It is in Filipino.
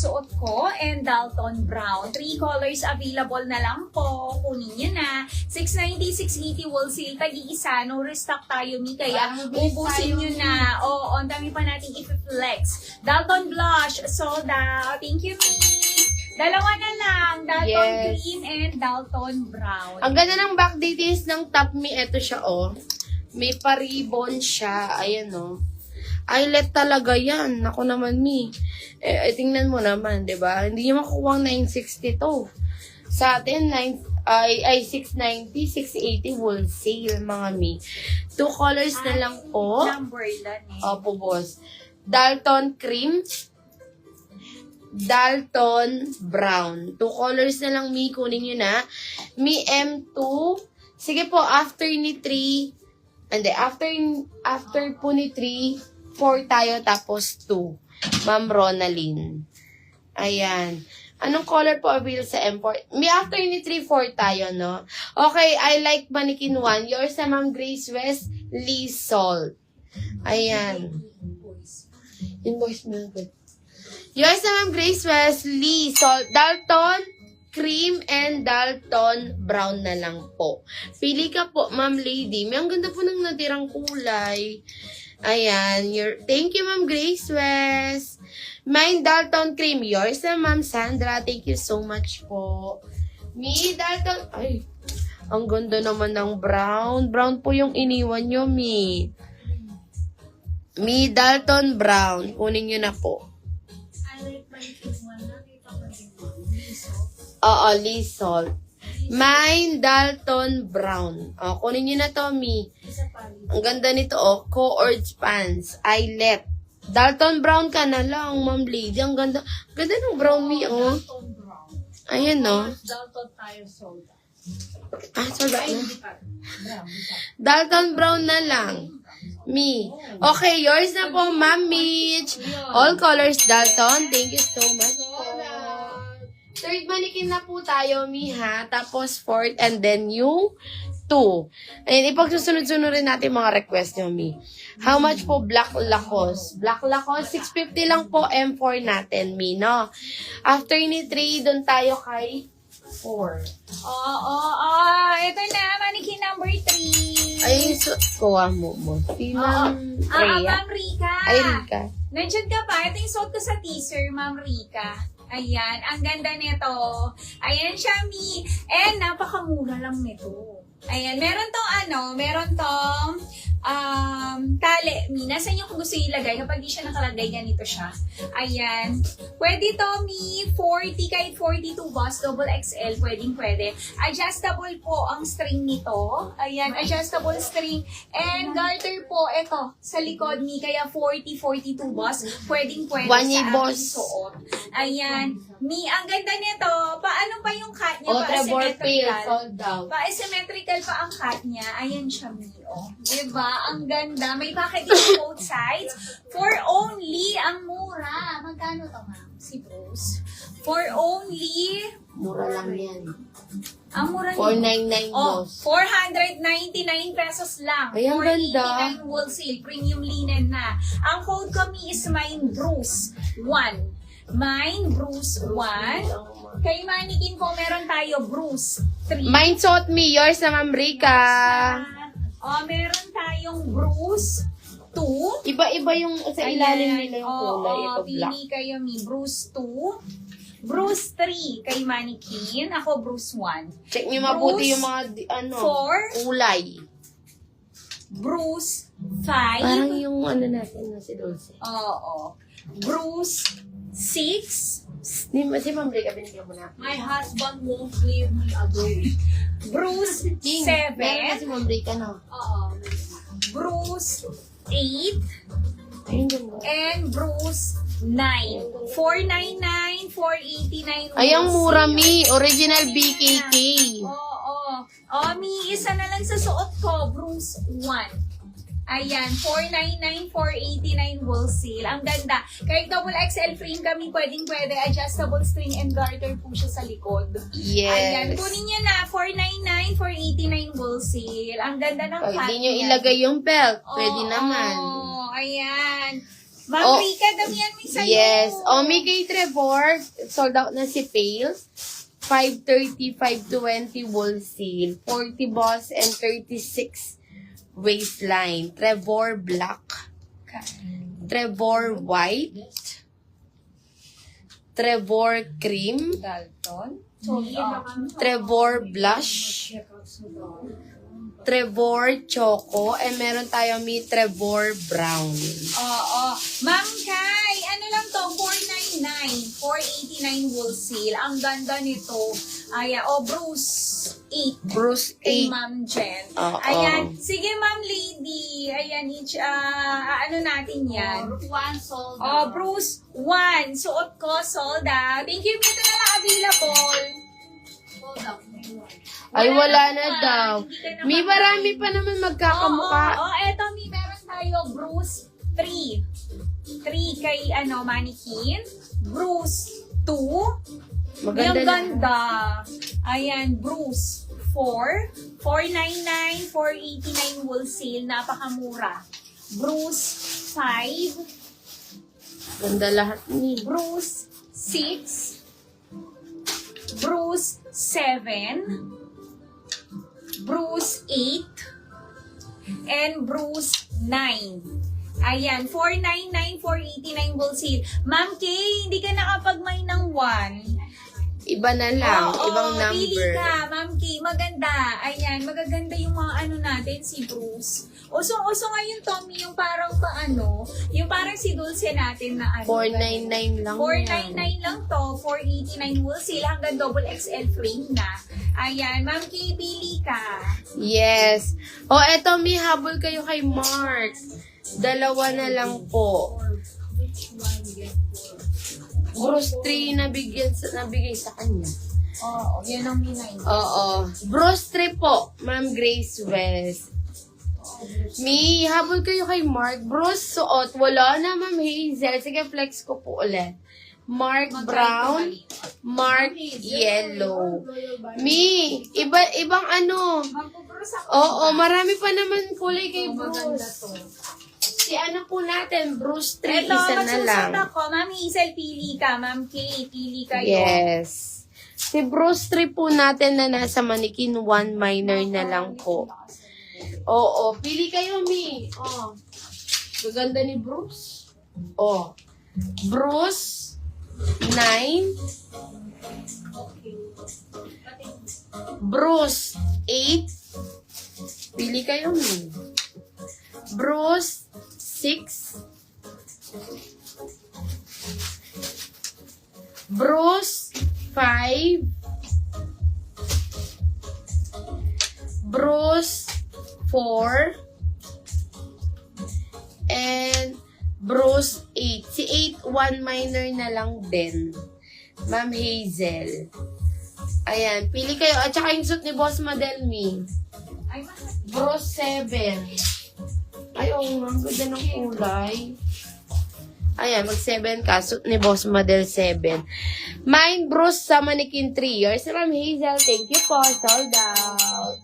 suot ko, and Dalton Brown. 3 colors available na lang po. Kunin nyo na. 690, 680 wholesale. Tag-iisa. No restock tayo, Mi. Kaya ubusin nyo na. Oo, ang dami pa natin i-flex. Dalton Blush, sold out. Thank you, Mi. Dalawa na lang. Dalton Green and Dalton Brown. Ang ganda ng back details ng top me. Ito siya, oh. May pa-ribbon siya. Ayan, oh. Eyelet talaga yan. Ako naman, Mi. Tingnan mo naman, di ba? Hindi nyo makukuha ang 962. Sa atin, 690, 680 wholesale, mga Mi. 2 colors na lang po. Number lang eh. Opo, boss. Dalton Cream. Dalton Brown. 2 colors na lang, Mi. Kunin nyo na. Mi M2. Sige po, after ni 3. Hindi, after po ni 3, 4 tayo, tapos 2. Ma'am Ronaldine. Ayan. Anong color po avail sa M4? May after ni 3, 4 tayo, no? Okay, I like Mannequin 1. Yours na Ma'am Grace West, Lee Salt. Ayan. Invoice mo na. Yours na Ma'am Grace West, Lee Salt. Dalton Cream and Dalton Brown na lang po. Pili ka po, Ma'am Lady. May ang ganda po ng natirang kulay. Ayan. Thank you, Ma'am Grace West. Mine Dalton Cream. Yours na, Ma'am Sandra. Thank you so much po. Me Dalton. Ay, ang ganda naman ng brown. Brown po yung iniwan nyo, Me. Me Dalton Brown. Kunin nyo na po. Oo, Lee Salt. Mine Dalton Brown. O, kunin nyo na to, Mi. Ang ganda nito, oh. Co-ords pants. Eyelet. Dalton Brown ka na lang, Ma'am Lady. Ang ganda. Ganda ng brown, Mi, oh. Ayan, no. Dalton tayo sold out. Sold out na. Dalton Brown na lang. Mi. Okay, yours na po, Ma'am Mitch. All colors, Dalton. Thank you so much po. Third mannequin na po tayo, Mi, ha? Tapos fourth, and then yung 2. Ayan, ipagsusunod-sunod rin natin mga request nyo, Mi. How much po Black Lacoste? Black Lacoste, 650 lang po M4 natin, Mi, no? After ni 3, doon tayo kay 4. Ito na, mannequin number 3. Ay, kuha mo. Ma'am Rhea? Ma'am Rika. Ay, Rika. Nandiyan ka pa? Ito yung suot ko sa teaser, Ma'am Rika. Ayan, ang ganda nito. Ayan siya, Mi. And napakamura lang nito. Ayan, meron tong tali. Mi, nasa inyo kung gusto ilagay. Kapag di siya nakalagay, ganito siya. Ayan. Pwede to, Mi. 40, kahit 42 boss, double XL, pwede. Adjustable po ang string nito. Ayan, adjustable string. And garter po, ito, sa likod, Mi. Kaya 40, 42 boss, pwede One sa boss. aking suot. Ayan. Mi, ang ganda nito. Paano pa yung cut niya? Trevor Pale, sold out. Pa-asymmetrical pa ang cut niya. Ayan siya, Mi. Oh. Diba? Ang ganda. May pocket din both sides. For only, ang mura. Magkano to, ma'am? Si Bruce. For only... Mura lang yan. Ang mura 499 boss. 499 pesos lang. Ay, ang ganda. 489 wholesale. Premium linen na. Ang code ko, Mi, is mine Bruce 1. Mine Bruce 1. Kay Mannequin po, meron tayo Bruce 3. Mine suot me. Yours na, Ma'am Rika. Meron tayong Bruce 2. Iba-iba yung sa ilalim nila yung kulay. Ito black. Pili kayo, Mi. Bruce 2. Bruce 3 kay Mannequin. Ako, Bruce 1. Check nyo mabuti yung mga, 4. kulay. Bruce 5. Parang yung natin na si Dulce. Oo. Bruce 6. Si Ma'am Rika, binigyan mo na. My husband won't leave me alone. Bruce 7. Meron na si Ma'am Rika, no? Oo. Bruce 8. Ayun din mo. And Bruce 9. 499, 489. Ay, ang mura, Mi. Original BKK. Oo. Mi, isa na lang sa suot ko. Bruce 1. Ayan, 499, 489 wholesale. Ang ganda. Kahit double XL frame kami, pwede. Adjustable string and garter po siya sa likod. Yes. Ayan, kunin nyo na. 499, 489 wholesale. Ang ganda ng cut Pwede nyo niya. ilagay yung belt. Pwede naman. Ayan. Ma'am Oh, Rika, damihan mo sa'yo. Yes. Omi kay Trevor, sold out na si Pale. 530, 520 wool seal. 40 boss and 36 waistline. Trevor black. Trevor white. Trevor cream. Dalton. Trevor blush. Trevor choco. And meron tayo may Trevor brown. Oo. Ma'am Kai, ano lang to? 499. 489 wool seal. Ang ganda nito. Bruce 8. Bruce Kay 8. Ma'am Jen. Oo. Ayan. Sige, Ma'am Lady. Ayan, ano natin yan? One sold Bruce 1. Suot ko, sold out. Thank you, ito na lang available. Sold out. Ay, wala na pa. daw. Hindi ka na May marami pa naman magkakamukha. Eto, meron tayo, Bruce 3. 3 kay, mannequin. Bruce 2. Maganda Yung na. ganda. Ayan, Bruce 4. 499, 489 wool seal. Napakamura. Bruce 5. Ganda lahat ni. Bruce 6. Bruce 7. Bruce 8. And Bruce 9. Ayan, 499, 489 wool seal. Ma'am Kay, hindi ka nakapag-may ng 1. Iba na lang. Ibang Pili number. ka, Ma'am Kay. Maganda. Ayan, magaganda yung mga natin, si Bruce. Uso ngayon, Tommy, yung parang yung parang si Dulce natin na 499 lang 499 lang to, 489 wool seal hanggang double XL frame na. Ayan, Ma'am Kay, pili ka. Yes. Eto, may habol kayo kay Mark. Dalawa na lang po. Bruce 3 nabigay sa kanya. Oo, yan ang minay. Oo. Bruce 3 po, Ma'am Grace West. May habol kayo kay Mark. Bruce suot. Wala na, Ma'am Hazel. Sige, flex ko po ulit. Mark brown. Mark yellow. Ibang Magpupros ako. Oo, marami pa naman kulay kay Maganda Bruce. to. Si po natin, Bruce 3, Ito, isa na lang. magsusot ako. Ma'am Hazel, pili ka. Ma'am Kay, pili kayo. Yes. Si Bruce 3 po natin na nasa manikin, 1 minor na lang po. Oo, pili kayo, Mi. Gaganda ni Bruce. Bruce 9. Bruce 8. Pili kayo, Mi. Bruce 6. Bruce 5. Bruce 4. And Bruce 8. Si 8, 1 minor na lang din. Ma'am Hazel. Ayan, pili kayo. At saka yung suit ni Boss Madelmi. Ay, mahal. Bruce 7. Ay, oo nga. Ang ganda ng kulay. Ayan, mag-7 ka. Suit ni Boss Model 7. Mine, Bruce sa Mannequin 3 years. Ma'am Hazel, thank you po. Sold out.